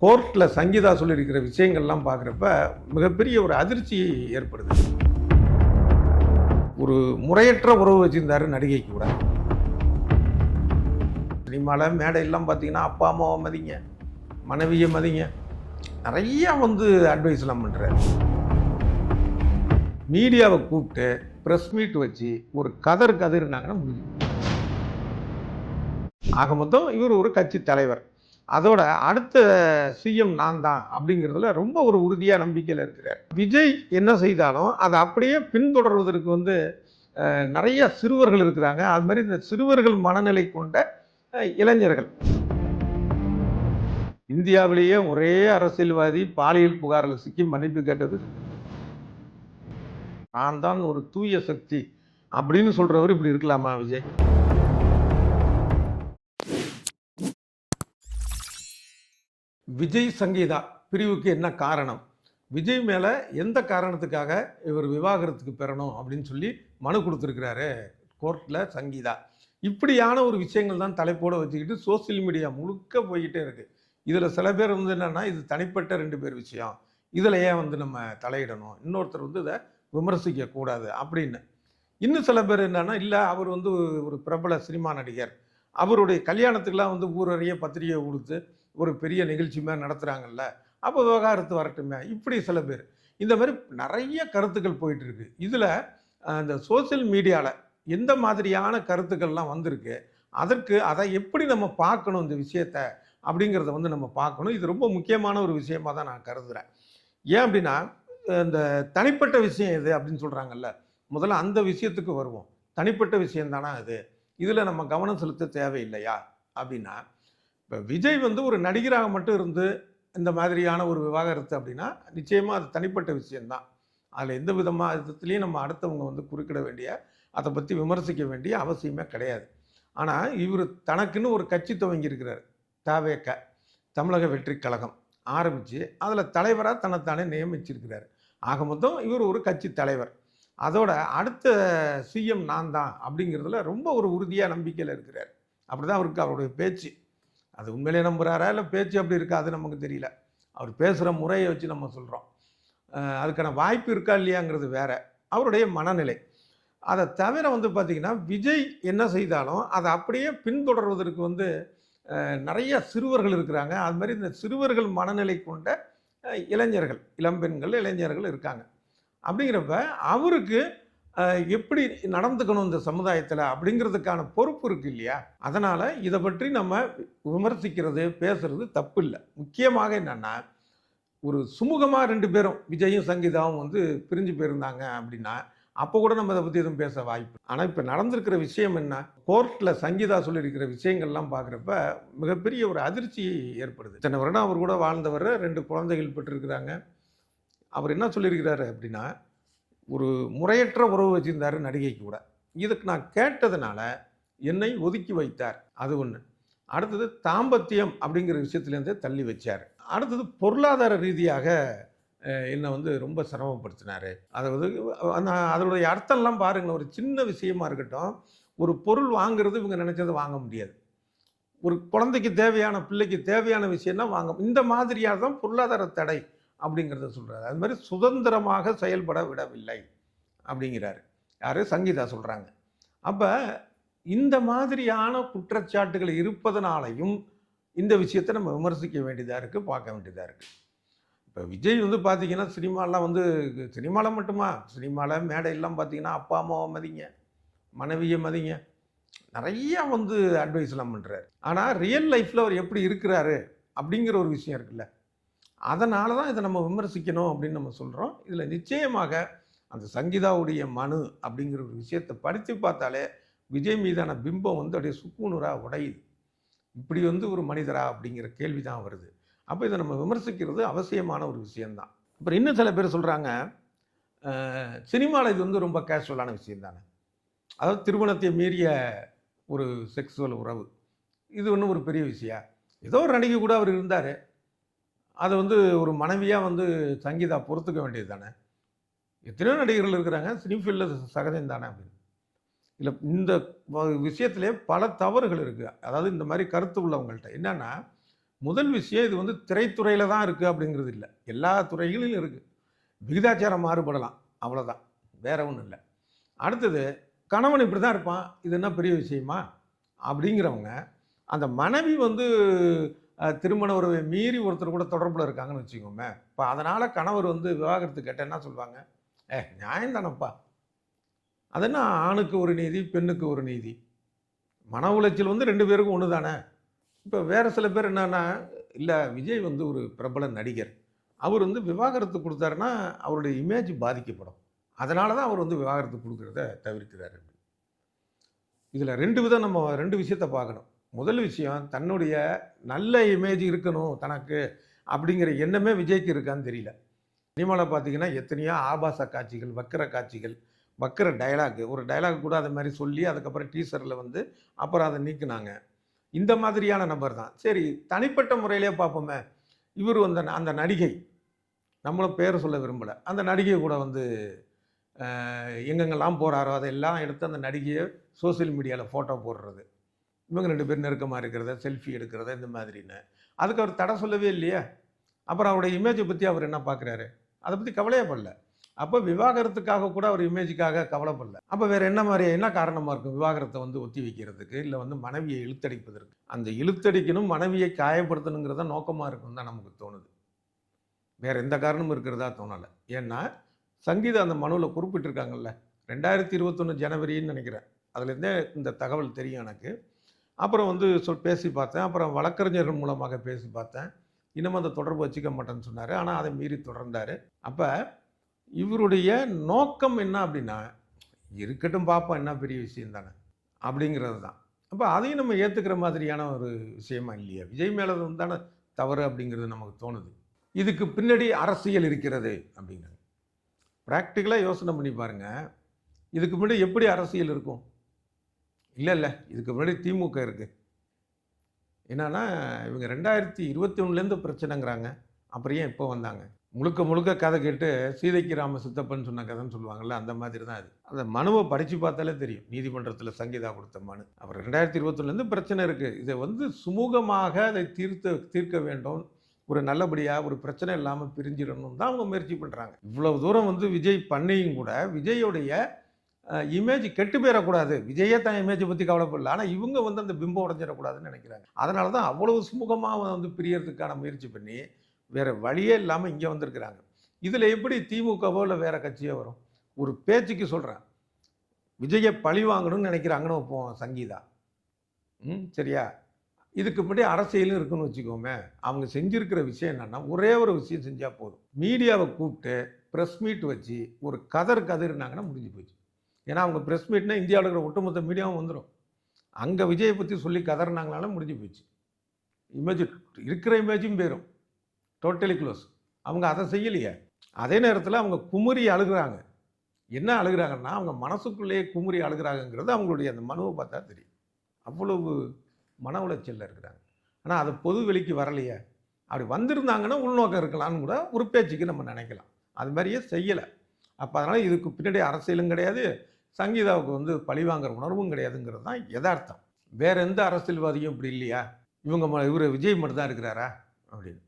கோர்ட்டில் சங்கீதா சொல்லியிருக்கிற விஷயங்கள்லாம் பார்க்குறப்ப மிகப்பெரிய ஒரு அதிர்ச்சி ஏற்படுது. ஒரு முறையற்ற உறவு வச்சுருந்தாரு நடிகைக்கு கூட. சினிமாவில் மேடையெல்லாம் பார்த்தீங்கன்னா அப்பா அம்மாவை மதிங்க, மனைவியை மதிங்க, நிறையா அட்வைஸ்லாம் பண்ணுறாரு. மீடியாவை கூப்பிட்டு ப்ரெஸ் மீட் வச்சு ஒரு கதறுனாங்கன்னா முடியும். ஆக மொத்தம் இவர் ஒரு கட்சி தலைவர், அதோட அடுத்த சிஎம் நான் தான் அப்படிங்கிறதுல ரொம்ப ஒரு உறுதியாக நம்பிக்கையில் இருக்கிறார். விஜய் என்ன செய்தாலும் அதை அப்படியே பின்தொடர்வதற்கு நிறைய சிறுவர்கள் இருக்கிறாங்க. அது மாதிரி இந்த சிறுவர்கள் மனநிலை கொண்ட இளைஞர்கள். இந்தியாவிலேயே ஒரே அரசியல்வாதி பாலியல் புகாரில் சிக்கி மன்னிப்பு கேட்டது நான் தான் ஒரு தூய சக்தி அப்படின்னு சொல்றவர் இப்படி இருக்கலாமா விஜய்? விஜய் சங்கீதா பிரிவுக்கு என்ன காரணம்? விஜய் மேலே எந்த காரணத்துக்காக இவர் விவாகரத்துக்கு பெறணும் அப்படின்னு சொல்லி மனு கொடுத்துருக்கிறாரு கோர்ட்டில் சங்கீதா. இப்படியான ஒரு விஷயங்கள் தான் தலைப்போடு வச்சுக்கிட்டு சோசியல் மீடியா முழுக்க போய்கிட்டே இருக்குது. இதில் சில பேர் என்னென்னா இது தனிப்பட்ட 2 பேர் விஷயம், இதில் ஏன் நம்ம தலையிடணும், இன்னொருத்தர் இதை விமர்சிக்கக்கூடாது அப்படின்னு. இன்னும் சில பேர் என்னென்னா இல்லை அவர் ஒரு பிரபல சினிமா நடிகர், அவருடைய கல்யாணத்துக்கெலாம் ஊரறிய பத்திரிகை கொடுத்து ஒரு பெரிய நிகழ்ச்சி மாதிரி நடத்துகிறாங்கல்ல, அப்போ விவகாரத்து வரட்டுமே, இப்படி சில பேர் இந்த மாதிரி நிறைய கருத்துக்கள் போயிட்டுருக்கு. இதில் இந்த சோசியல் மீடியாவில் எந்த மாதிரியான கருத்துக்கள்லாம் வந்திருக்கு, அதை எப்படி நம்ம பார்க்கணும் இந்த விஷயத்தை அப்படிங்கிறத நம்ம பார்க்கணும். இது ரொம்ப முக்கியமான ஒரு விஷயமாக தான் நான் கருதுகிறேன். ஏன் அப்படின்னா இந்த தனிப்பட்ட விஷயம் எது அப்படின்னு சொல்கிறாங்கல்ல, முதல்ல அந்த விஷயத்துக்கு வருவோம். தனிப்பட்ட விஷயம் தானே அது, இதில் நம்ம கவனம் செலுத்த தேவையில்லையா அப்படின்னா, இப்போ விஜய் ஒரு நடிகராக மட்டும் இருந்து இந்த மாதிரியான ஒரு விவாகரத்து அப்படின்னா நிச்சயமாக அது தனிப்பட்ட விஷயந்தான். அதில் எந்த விதத்துலேயும் நம்ம அடுத்தவங்க குறுக்கிட வேண்டிய, அதை பற்றி விமர்சிக்க வேண்டிய அவசியமே கிடையாது. ஆனால் இவர் தனக்குன்னு ஒரு கட்சி துவங்கியிருக்கிறார், தவேக, தமிழக வெற்றி கழகம் ஆரம்பித்து அதில் தலைவராக தன்னைத்தானே நியமிச்சிருக்கிறார். ஆக மொத்தம் இவர் ஒரு கட்சி தலைவர், அதோட அடுத்த சிஎம் நான் தான் அப்படிங்கிறதுல ரொம்ப ஒரு உறுதியாக நம்பிக்கையில் இருக்கிறார். அப்படி தான் அவருடைய பேச்சு. அது உண்மையிலே நம்புகிறாரா இல்லை பேச்சு அப்படி இருக்கா அது நமக்கு தெரியல. அவர் பேசுகிற முறையை வச்சு நம்ம சொல்கிறோம். அதுக்கான வாய்ப்பு இருக்கா இல்லையாங்கிறது வேற, அவருடைய மனநிலை. அதை தவிர பார்த்திங்கன்னா விஜய் என்ன செய்தாலும் அதை அப்படியே பின்தொடர்வதற்கு நிறைய சிறுவர்கள் இருக்கிறாங்க. அது மாதிரி இந்த சிறுவர்கள் மனநிலை கொண்ட இளைஞர்கள், இளம்பெண்கள், இளைஞர்கள் இருக்காங்க. அப்படிங்கிறப்ப அவருக்கு எப்படி நடந்துக்கணும் இந்த சமுதாயத்தில் அப்படிங்கிறதுக்கான பொறுப்பு இருக்கு இல்லையா? அதனால் இதை பற்றி நம்ம விமர்சிக்கிறது, பேசுறது தப்பு இல்லை. முக்கியமாக என்னென்னா, ஒரு சுமூகமாக 2 பேரும் விஜயும் சங்கீதாவும் பிரிஞ்சு போயிருந்தாங்க அப்படின்னா அப்போ கூட நம்ம இதை பற்றி எதுவும் பேச வாய்ப்பு. ஆனால் இப்போ நடந்திருக்கிற விஷயம் என்ன, கோர்ட்டில் சங்கீதா சொல்லியிருக்கிற விஷயங்கள்லாம் பார்க்குறப்ப மிகப்பெரிய ஒரு அதிர்ச்சி ஏற்படுது. இத்தனை வருடம் அவர் கூட வாழ்ந்தவர், 2 குழந்தைகள் பெற்றிருக்கிறாங்க. அவர் என்ன சொல்லியிருக்கிறாரு அப்படின்னா, ஒரு முறையற்ற உறவு வச்சுருந்தார் நடிகைக்கு கூட. இதுக்கு நான் கேட்டதுனால என்னை ஒதுக்கி வைத்தார், அது ஒன்று. அடுத்தது தாம்பத்தியம் அப்படிங்கிற விஷயத்துலேருந்தே தள்ளி வச்சார். அடுத்தது பொருளாதார ரீதியாக என்னை ரொம்ப சிரமப்படுத்தினார். அதாவது அதனுடைய அர்த்தம்லாம் பாருங்களேன். ஒரு சின்ன விஷயமா இருக்கட்டும், ஒரு பொருள் வாங்குறது இவங்க நினச்சதை வாங்க முடியாது. ஒரு குழந்தைக்கு தேவையான, பிள்ளைக்கு தேவையான விஷயம்னா வாங்க, இந்த மாதிரியாக தான் பொருளாதார தடை அப்படிங்கிறத சொல்கிறாரு. அது மாதிரி சுதந்திரமாக செயல்பட விடவில்லை அப்படிங்கிறாரு. யார்? சங்கீதா சொல்கிறாங்க. அப்போ இந்த மாதிரியான குற்றச்சாட்டுகள் இருப்பதனாலையும் இந்த விஷயத்தை நம்ம விமர்சிக்க வேண்டியதாக இருக்குது, பார்க்க வேண்டியதாக இருக்குது. இப்போ விஜய் பார்த்திங்கன்னா சினிமாலாம் சினிமாவில் மட்டுமா, சினிமாவில் மேடையெல்லாம் பார்த்திங்கன்னா அப்பா அம்மாவை மதிங்க, மனைவியை மதிங்க, நிறையா அட்வைஸ்லாம் பண்ணுறாரு. ஆனால் ரியல் லைஃப்பில் அவர் எப்படி இருக்கிறாரு அப்படிங்கிற ஒரு விஷயம் இருக்குல்ல, அதனால தான் இதை நம்ம விமர்சிக்கணும் அப்படின்னு நம்ம சொல்கிறோம். இதில் நிச்சயமாக அந்த சங்கீதாவுடைய மனு அப்படிங்கிற ஒரு விஷயத்தை படித்து பார்த்தாலே விஜய் மீதான பிம்பம் அப்படியே சுக்குநூறாக உடையுது. இப்படி ஒரு மனிதரா அப்படிங்கிற கேள்வி தான் வருது. அப்போ இதை நம்ம விமர்சிக்கிறது அவசியமான ஒரு விஷயந்தான். அப்புறம் இன்னும் சில பேர் சொல்கிறாங்க, சினிமாவில் இது ரொம்ப கேஷுவலான விஷயம் தானே, அதாவது திருமணத்தை மீறிய ஒரு செக்ஸுவல் உறவு, இது ஒன்றும் ஒரு பெரிய விஷயம். ஏதோ ஒரு நடிகை கூட அவர் இருந்தார், அதை ஒரு மனைவியாக சங்கீதா பொறுத்துக்க வேண்டியது தானே. எத்தனையோ நடிகர்கள் இருக்கிறாங்க, சினிஃபீல்டில் சகஜம் தானே அப்படின்னு. இல்லை, இந்த விஷயத்திலே பல தவறுகள் இருக்குது. அதாவது இந்த மாதிரி கருத்து உள்ளவங்கள்ட்ட என்னென்னா, முதல் விஷயம் இது வந்து திரைத்துறையில் தான் இருக்குது அப்படிங்கிறது இல்லை, எல்லா துறைகளிலும் இருக்குது. விகிதாச்சாரம் மாறுபடலாம், அவ்வளோதான், வேற ஒன்றும் இல்லை. அடுத்தது, கணவன் இப்படி தான் இருப்பான், இது என்ன பெரிய விஷயமா அப்படிங்கிறவங்க, அந்த மனைவி வந்து திருமண உறவை மீறி ஒருத்தர் கூட தொடர்பில் இருக்காங்கன்னு வச்சுக்கோங்க. இப்போ அதனால் கணவர் வந்து விவாகரத்து கேட்டால் என்ன சொல்லுவாங்க? நியாயம் தானப்பா, அது என்ன ஆணுக்கு ஒரு நீதி பெண்ணுக்கு ஒரு நீதி, மன உளைச்சல் வந்து 2 பேருக்கும் ஒன்று தானே. இப்போ வேறு சில பேர் என்னன்னா, இல்லை விஜய் வந்து ஒரு பிரபல நடிகர், அவர் வந்து விவாகரத்து கொடுத்தாருன்னா அவருடைய இமேஜ் பாதிக்கப்படும், அதனால தான் அவர் வந்து விவாகரத்து கொடுக்குறத தவிர்க்கிறாரு. இதில் 2 விதம், நம்ம 2 விஷயத்தை பார்க்கணும். முதல் விஷயம், தன்னுடைய நல்ல இமேஜ் இருக்கணும் தனக்கு அப்படிங்கிற எண்ணமே விஜய்க்கு இருக்கான்னு தெரியல. சினிமாவில் பார்த்தீங்கன்னா எத்தனையோ ஆபாச காட்சிகள், வக்கிர காட்சிகள், வக்கிர டயலாக், ஒரு டயலாக் கூட அது மாதிரி சொல்லி அதுக்கப்புறம் டீசரில் வந்து அப்புறம் அதை நீக்குனாங்க. இந்த மாதிரியான நபர் தான். சரி, தனிப்பட்ட முறையிலே பார்ப்போமே, இவர் வந்து அந்த நடிகை, நம்மளும் பேர் சொல்ல விரும்பலை, அந்த நடிகை கூட வந்து எங்கெங்கெல்லாம் போகிறாரோ அதையெல்லாம் எடுத்து அந்த நடிகையை சோசியல் மீடியாவில் ஃபோட்டோ போடுறது, இவங்க 2 பேர் நெருக்கமாக இருக்கிறத, செல்ஃபி எடுக்கிறத, இந்த மாதிரின்னு அதுக்கு அவர் தடை சொல்லவே இல்லையே. அப்புறம் அவருடைய இமேஜை பற்றி அவர் என்ன பார்க்குறாரு? அதை பற்றி கவலையே படல. அப்போ விவாகரத்துக்காக கூட அவர் இமேஜுக்காக கவலைப்படல. அப்போ வேறு என்ன காரணமாக இருக்கும் விவாகரத்தை வந்து ஒத்தி வைக்கிறதுக்கு, இல்லை வந்து மனைவியை இழுத்தடிப்பதற்கு? அந்த இழுத்தடிக்கணும், மனைவியை காயப்படுத்தணுங்கிறத நோக்கமாக இருக்கும் தான் நமக்கு தோணுது. வேறு எந்த காரணமும் இருக்கிறதா தோணலை. ஏன்னா சங்கீதா அந்த மனுவில் குறிப்பிட்டிருக்காங்கல்ல, 2021 ஜனவரின்னு நினைக்கிறேன், அதுலேருந்தே இந்த தகவல் தெரியும் எனக்கு. அப்புறம் வந்து பேசி பார்த்தேன், அப்புறம் வழக்கறிஞர்கள் மூலமாக பேசி பார்த்தேன், இன்னமும் அந்த தொடர்பு வச்சுக்க மாட்டேன்னு சொன்னார். ஆனால் அதை மீறி தொடர்ந்தார். அப்போ இவருடைய நோக்கம் என்ன அப்படின்னா, இருக்கட்டும் பார்ப்போம், என்ன பெரிய விஷயம் தானே அப்படிங்கிறது தான். அப்போ அதையும் நம்ம ஏற்றுக்கிற மாதிரியான ஒரு விஷயமா இல்லையா? விஜய் மேலே தானே தவறு அப்படிங்கிறது நமக்கு தோணுது. இதுக்கு பின்னாடி அரசியல் இருக்கிறது அப்படிங்கிறது ப்ராக்டிக்கலாக யோசனை பண்ணி பாருங்கள். இதுக்கு முன்னாடி எப்படி அரசியல் இருக்கும்? இல்லை, இதுக்கு முன்னாடி திமுக இருக்குது. என்னன்னா, இவங்க 2021லேருந்து பிரச்சனைங்கிறாங்க, அப்புறம் ஏன் இப்போ வந்தாங்க? முழுக்க முழுக்க கதை கேட்டு சீதைக்கு ராம சித்தப்பன் சொன்ன கதைன்னு சொல்லுவாங்கள்ல, அந்த மாதிரி தான் அது. அந்த மனுவை படித்து பார்த்தாலே தெரியும், நீதிமன்றத்தில் சங்கீதா கொடுத்த மனு. அப்புறம் 2021லேருந்து பிரச்சனை இருக்குது, இதை வந்து சுமூகமாக அதை தீர்க்க வேண்டும், ஒரு நல்லபடியாக ஒரு பிரச்சனை இல்லாமல் பிரிஞ்சிடணும் தான் அவங்க முயற்சி பண்ணுறாங்க. இவ்வளவு தூரம் வந்து விஜய் பண்ணியும் கூட விஜயோடைய இமேஜ் கெட்டு போயிடக்கூடாது, விஜயே தான் இமேஜை பற்றி கவலைப்படல, ஆனால் இவங்க வந்து அந்த பிம்பம் உடஞ்சிடக்கூடாதுன்னு நினைக்கிறாங்க. அதனால தான் அவ்வளவு சுமூகமாக வந்து பிரியறதுக்கான முயற்சி பண்ணி வேறு வழியே இல்லாமல் இங்கே வந்திருக்கிறாங்க. இதில் எப்படி திமுகவோ இல்லை வேறு கட்சியோ வரும்? ஒரு பேச்சுக்கு சொல்கிறேன், விஜயை பழி வாங்கணும்னு நினைக்கிறாங்கன்னு வைப்போம் சங்கீதா, சரியா? இதுக்கு முன்னாடி அரசியலும் இருக்குன்னு வச்சுக்கோமே. அவங்க செஞ்சுருக்கிற விஷயம் என்னென்னா, ஒரே ஒரு விஷயம் செஞ்சால் போதும், மீடியாவை கூப்பிட்டு ப்ரெஸ் மீட் வச்சு ஒரு கதறினாங்கன்னா முடிஞ்சு போச்சு. ஏன்னா அவங்க ப்ரெஸ் மீட்னா இந்தியாவில் இருக்கிற ஒட்டுமொத்த மீடியாவும் வந்துடும். அங்கே விஜயை பற்றி சொல்லி கதறினாங்கனாலும் முடிஞ்சு போச்சு, இமேஜ் இருக்கிற இமேஜும் போயிடும், டோட்டலி க்ளோஸ். அவங்க அதை செய்யலையே. அதே நேரத்தில் அவங்க குமுறி அழுகிறாங்க. என்ன அழுகிறாங்கன்னா, அவங்க மனசுக்குள்ளேயே குமுறி அழுகிறாங்கங்கிறது அவங்களுடைய அந்த மனுவை பார்த்தா தெரியும். அவ்வளவு மன உளைச்சலில் இருக்கிறாங்க. ஆனால் அது பொது வெளிக்கு வரலையே. அப்படி வந்திருந்தாங்கன்னா உள்நோக்கம் இருக்கலாம்னு கூட ஒரு பேச்சுக்கு நம்ம நினைக்கலாம். அது மாதிரியே செய்யலை. அப்போ அதனால் இதுக்கு பின்னாடி அரசியலும் கிடையாது, சங்கீதாவுக்கு வந்து பழிவாங்கிற உணர்வும் கிடையாதுங்கிறது தான் யதார்த்தம். வேறு எந்த அரசியல்வாதியும் இப்படி இல்லையா? இவர் விஜய் மட்டும் தான் இருக்கிறாரா அப்படின்னு.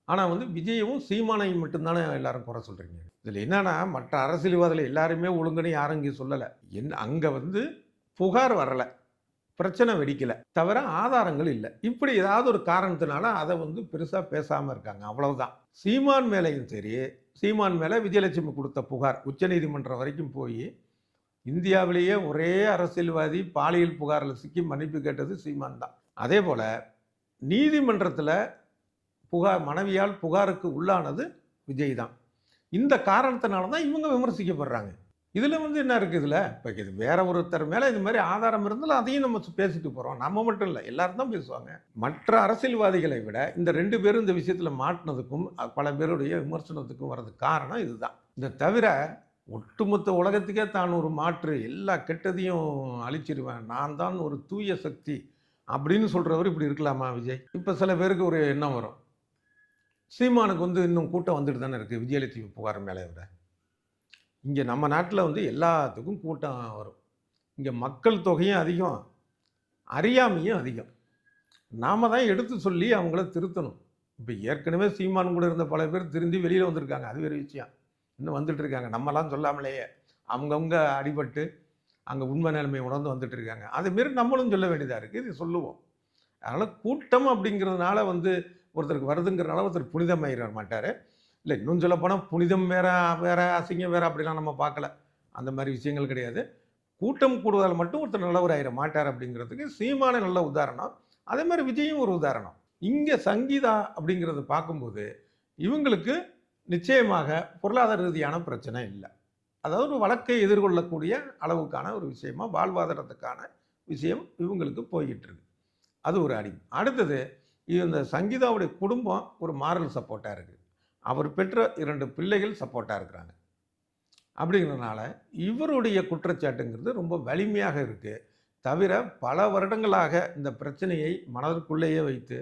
ஆனால் வந்து விஜயவும் சீமானையும் மட்டும்தானே எல்லாரும் குறை சொல்கிறீங்க. இதில் என்னென்னா, மற்ற அரசியல்வாதிகள் எல்லாருமே ஒழுங்குன்னு யாரும் இங்கே சொல்லலை. அங்கே வந்து புகார் வரலை, பிரச்சனை வெடிக்கலை, தவிர ஆதாரங்கள் இல்லை. இப்படி ஏதாவது ஒரு காரணத்தினால அதை வந்து பெருசாக பேசாமல் இருக்காங்க, அவ்வளவுதான். சீமான் மேலேயும் சரி, சீமான் மேலே விஜயலட்சுமி கொடுத்த புகார் உச்சநீதிமன்றம் வரைக்கும் போய், இந்தியாவிலேயே ஒரே அரசியல்வாதி பாலியல் புகாரில் சிக்கி மன்னிப்பு கேட்டது சீமான் தான். அதே போல் நீதிமன்றத்தில் மனைவியால் புகாருக்கு உள்ளானது விஜய் தான். இந்த காரணத்தினால தான் இவங்க விமர்சிக்கப்படுறாங்க. இதில் வந்து என்ன இருக்குது? இதில் இப்போ இது வேற ஒருத்தர் மேலே இது மாதிரி ஆதாரம் இருந்தாலும் அதையும் நம்ம பேசிட்டு போகிறோம். நம்ம மட்டும் இல்லை, எல்லாரும் தான் பேசுவாங்க. மற்ற அரசியல்வாதிகளை விட இந்த 2 பேரும் இந்த விஷயத்தில் மாட்டினதுக்கும் பல பேருடைய விமர்சனத்துக்கும் வர்றதுக்கு காரணம் இதுதான். இதை தவிர ஒட்டுமொத்த உலகத்துக்கே தான் ஒரு மாற்று, எல்லா கெட்டதையும் அழிச்சிருவேன், நான் தான் ஒரு தூய சக்தி அப்படின்னு சொல்கிறவர் இப்படி இருக்கலாமா விஜய்? இப்போ சில பேருக்கு ஒரு எண்ணம் வரும், சீமானுக்கு வந்து இன்னும் கூட்டம் வந்துட்டு தானே இருக்குது விஜயலட்சுமி புகார் மேலே விட. இங்கே நம்ம நாட்டில் வந்து எல்லாத்துக்கும் கூட்டம் வரும். இங்கே மக்கள் தொகையும் அதிகம், அறியாமையும் அதிகம். நாம தான் எடுத்து சொல்லி அவங்கள திருத்தணும். இப்போ ஏற்கனவே சீமான் கூட இருந்த பல பேர் திருந்தி வெளியில் வந்திருக்காங்க. அது வேறு விஷயம். இன்னும் வந்துட்டு இருக்காங்க. நம்மலாம் சொல்லாமலேயே அவங்கவுங்க அடிபட்டு அங்கே உண்மை நிலைமையை உணர்ந்து வந்துட்டு இருக்காங்க. அதேமாரி நம்மளும் சொல்ல வேண்டியதாக இருக்குது. இது சொல்லுவோம். அதனால் கூட்டம் அப்படிங்கிறதுனால ஒருத்தருக்கு வருதுங்கிறனால ஒருத்தர் புனிதமாயிட மாட்டார். இல்லை, இன்னும் சொல்லப்போனால் புனிதம் வேற வேற அசிங்கம் வேற அப்படிலாம் நம்ம பார்க்கல. அந்த மாதிரி விஷயங்கள் கிடையாது. கூட்டம் கூடுவதால் மட்டும் ஒருத்தர் நல்லவர் ஆயிட மாட்டார் அப்படிங்கிறதுக்கு சீமான நல்ல உதாரணம். அதே மாதிரி விஜயும் ஒரு உதாரணம். இங்கே சங்கீதா அப்படிங்கிறத பார்க்கும்போது இவங்களுக்கு நிச்சயமாக பொருளாதார ரீதியான பிரச்சனை இல்லை. அதாவது ஒரு வழக்கை எதிர்கொள்ளக்கூடிய அளவுக்கான ஒரு விஷயமா வாழ்வாதாரத்துக்கான விஷயம் இவங்களுக்கு போய்கிட்டு இருக்கு. அது ஒரு அடி. அடுத்தது, இந்த சங்கீதாவுடைய குடும்பம் ஒரு மாரல் சப்போர்ட்டாக இருக்குது. அவர் பெற்ற 2 பிள்ளைகள் சப்போர்ட்டாக இருக்கிறாங்க. அப்படிங்கிறதுனால இவருடைய குற்றச்சாட்டுங்கிறது ரொம்ப வலிமையாக இருக்குது. தவிர பல வருடங்களாக இந்த பிரச்சனையை மனதிற்குள்ளேயே வைத்து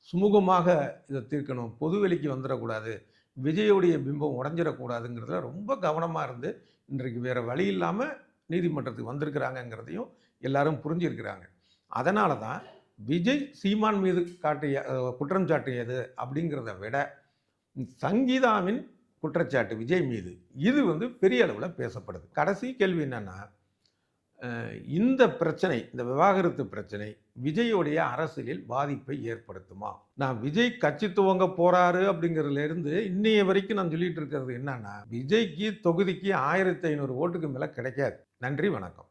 சுமூகமாக இதை தீர்க்கணும், பொதுவெளிக்கு வந்துடக்கூடாது, விஜயோடைய பிம்பம் உடஞ்சிடக்கூடாதுங்கிறதுல ரொம்ப கவனமாக இருந்து இன்றைக்கு வேறு வழி இல்லாமல் நீதிமன்றத்துக்கு வந்திருக்கிறாங்கங்கிறதையும் எல்லாரும் புரிஞ்சிருக்கிறாங்க. அதனால தான் விஜய் சீமான் மீது காட்டிய குற்றம் சாட்டியது அப்படிங்கிறத விட சங்கீதாவின் குற்றச்சாட்டு விஜய் மீது இது பெரிய அளவில் பேசப்படுது. கடைசி கேள்வி என்னன்னா, இந்த பிரச்சனை, இந்த விவாகரத்து பிரச்சனை விஜயோடைய அரசியலில் பாதிப்பை ஏற்படுத்துமா? நான் விஜய் கட்சி துவங்க போறாரு அப்படிங்கிறதுல இருந்து இன்னைய வரைக்கும் நான் சொல்லிட்டு இருக்கிறது என்னன்னா, விஜய்க்கு தொகுதிக்கு 1500 ஓட்டுக்கு மேல கிடைக்காது. நன்றி, வணக்கம்.